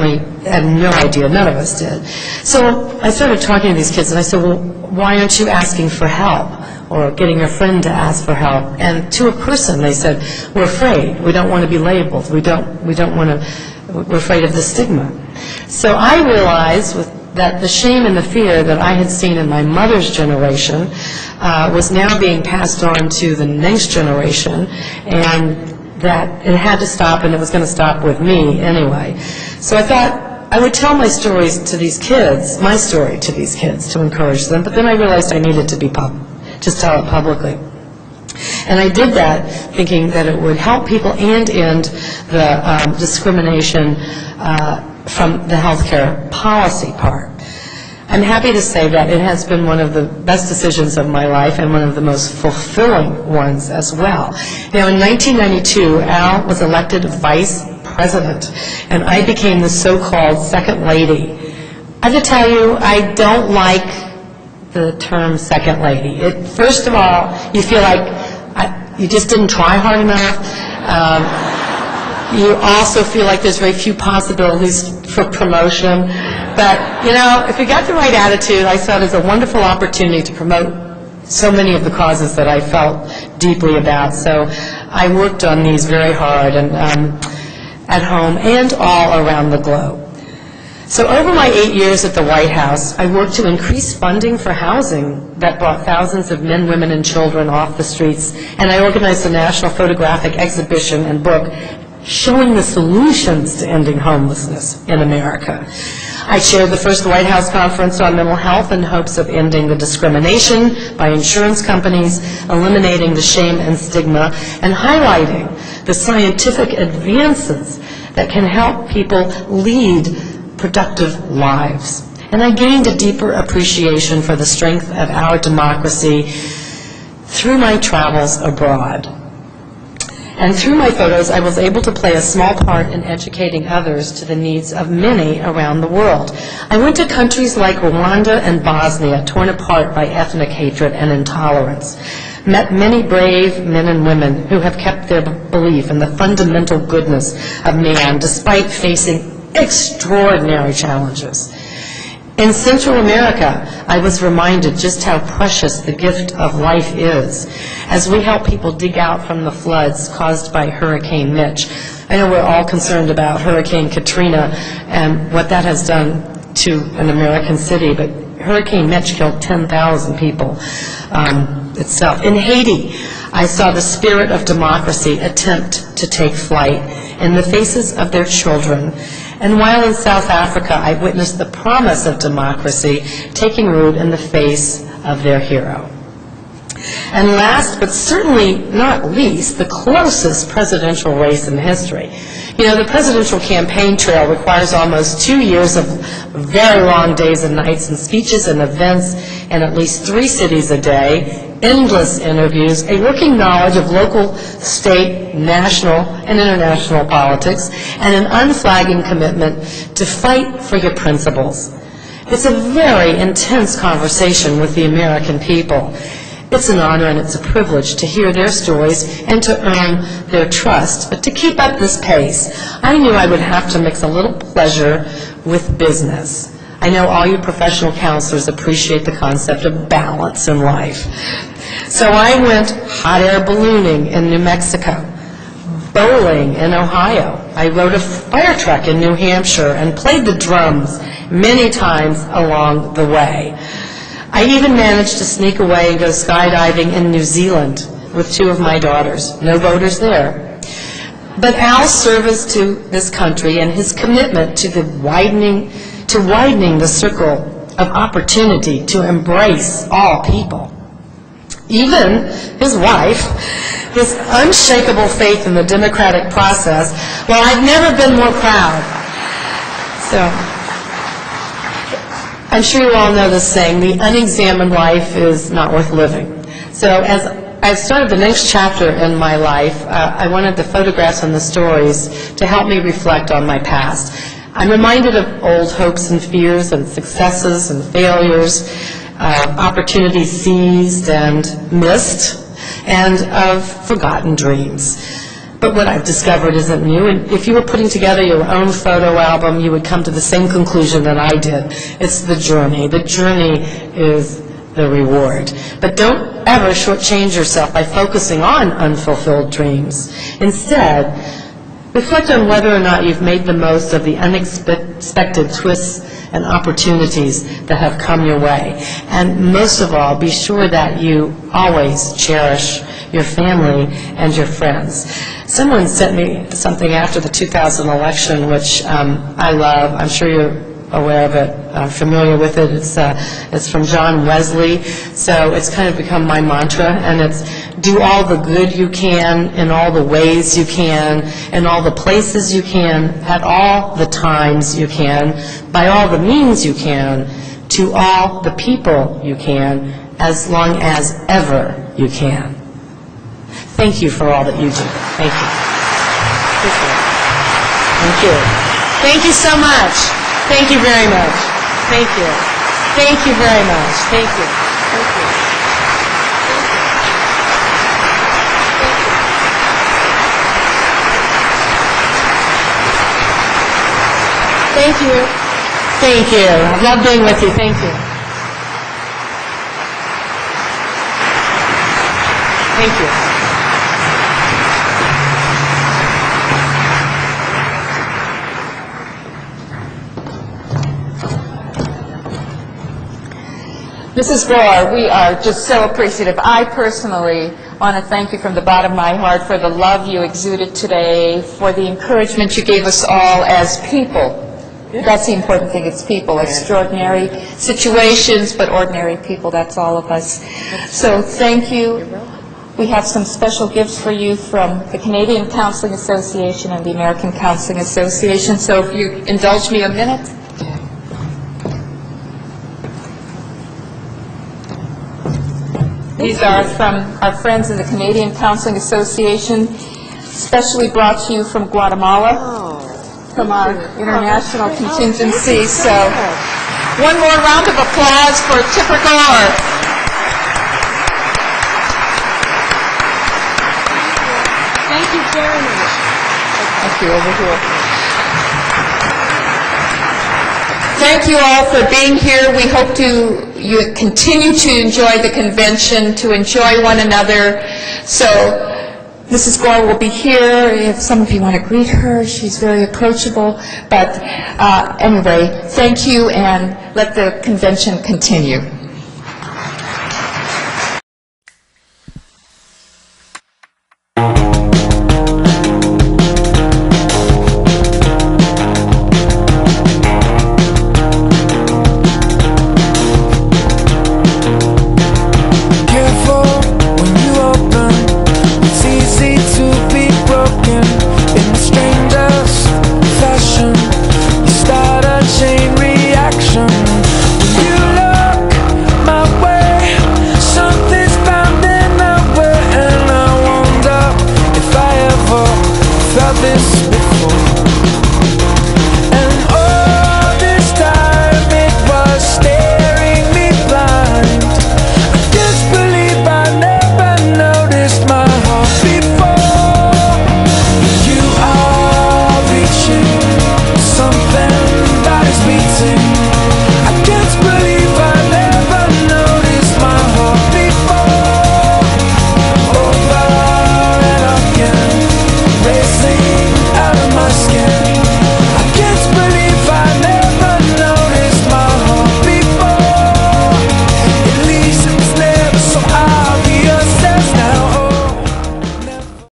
frankly, had no idea. None of us did. So I started talking to these kids, and I said, well, why aren't you asking for help or getting a friend to ask for help? And to a person, they said, we're afraid. We don't want to be labeled. We don't want to, we're afraid of the stigma. So I realized that the shame and the fear that I had seen in my mother's generation was now being passed on to the next generation, and that it had to stop, and it was going to stop with me anyway. So I thought I would tell my stories to these kids, my story to these kids, to encourage them, but then I realized I needed to just tell it publicly. And I did that thinking that it would help people and end the discrimination from the healthcare policy part. I'm happy to say that it has been one of the best decisions of my life and one of the most fulfilling ones as well. Now, in 1992, Al was elected vice president, and I became the so-called second lady. I have to tell you, I don't like the term second lady. First of all, you feel like you just didn't try hard enough. You also feel like there's very few possibilities for promotion. But, you know, if you got the right attitude, I saw it as a wonderful opportunity to promote so many of the causes that I felt deeply about. So I worked on these very hard, and at home and all around the globe. So over my 8 years at the White House, I worked to increase funding for housing that brought thousands of men, women, and children off the streets, and I organized a national photographic exhibition and book showing the solutions to ending homelessness in America. I chaired the first White House conference on mental health in hopes of ending the discrimination by insurance companies, eliminating the shame and stigma, and highlighting the scientific advances that can help people lead productive lives. And I gained a deeper appreciation for the strength of our democracy through my travels abroad. And through my photos, I was able to play a small part in educating others to the needs of many around the world. I went to countries like Rwanda and Bosnia, torn apart by ethnic hatred and intolerance, met many brave men and women who have kept their belief in the fundamental goodness of man despite facing extraordinary challenges. In Central America, I was reminded just how precious the gift of life is as we help people dig out from the floods caused by Hurricane Mitch. I know we're all concerned about Hurricane Katrina and what that has done to an American city, but Hurricane Mitch killed 10,000 people itself. In Haiti, I saw the spirit of democracy attempt to take flight in the faces of their children. And while in South Africa, I witnessed the promise of democracy taking root in the face of their hero. And last, but certainly not least, the closest presidential race in history. You know, the presidential campaign trail requires almost 2 years of very long days and nights and speeches and events in at least 3 cities a day, endless interviews, a working knowledge of local, state, national, and international politics, and an unflagging commitment to fight for your principles. It's a very intense conversation with the American people. It's an honor and it's a privilege to hear their stories and to earn their trust. But to keep up this pace, I knew I would have to mix a little pleasure with business. I know all you professional counselors appreciate the concept of balance in life. So I went hot air ballooning in New Mexico, bowling in Ohio. I rode a fire truck in New Hampshire and played the drums many times along the way. I even managed to sneak away and go skydiving in New Zealand with 2 of my daughters. No voters there. But Al's service to this country and his commitment to widening the circle of opportunity to embrace all people. Even his wife, his unshakable faith in the democratic process, well, I've never been more proud. So, I'm sure you all know this saying, the unexamined life is not worth living. So as I've started the next chapter in my life, I wanted the photographs and the stories to help me reflect on my past. I'm reminded of old hopes and fears and successes and failures, opportunities seized and missed, and of forgotten dreams. But what I've discovered isn't new, and if you were putting together your own photo album, you would come to the same conclusion that I did. It's the journey. The journey is the reward. But don't ever shortchange yourself by focusing on unfulfilled dreams. Instead, reflect on whether or not you've made the most of the unexpected twists and opportunities that have come your way. And most of all, be sure that you always cherish your family and your friends. Someone sent me something after the 2000 election, which I love. I'm sure you're aware of it, familiar with it. It's from John Wesley. So it's kind of become my mantra, and it's do all the good you can in all the ways you can, in all the places you can, at all the times you can, by all the means you can, to all the people you can, as long as ever you can. Thank you for all that you do. Thank you. Thank you. Thank you so much. Thank you very much. Thank you. Thank you very much. Thank you. Thank you. Thank you. Thank you. I love being with you. Thank you. Thank you. Mrs. Gore, we are just so appreciative. I personally want to thank you from the bottom of my heart for the love you exuded today, for the encouragement you gave us all as people. That's the important thing, it's people. Extraordinary situations, but ordinary people, that's all of us. So thank you. We have some special gifts for you from the Canadian Counseling Association and the American Counseling Association. So if you indulge me a minute. These are from our friends in the Canadian Counseling Association, specially brought to you from Guatemala, from our international contingency. So one more round of applause for Tipper Gore. Thank you very much. Thank you, over here. Thank you all for being here. We hope you continue to enjoy the convention, to enjoy one another. So Mrs. Gore will be here. If some of you want to greet her, she's very approachable. But anyway, thank you, and let the convention continue.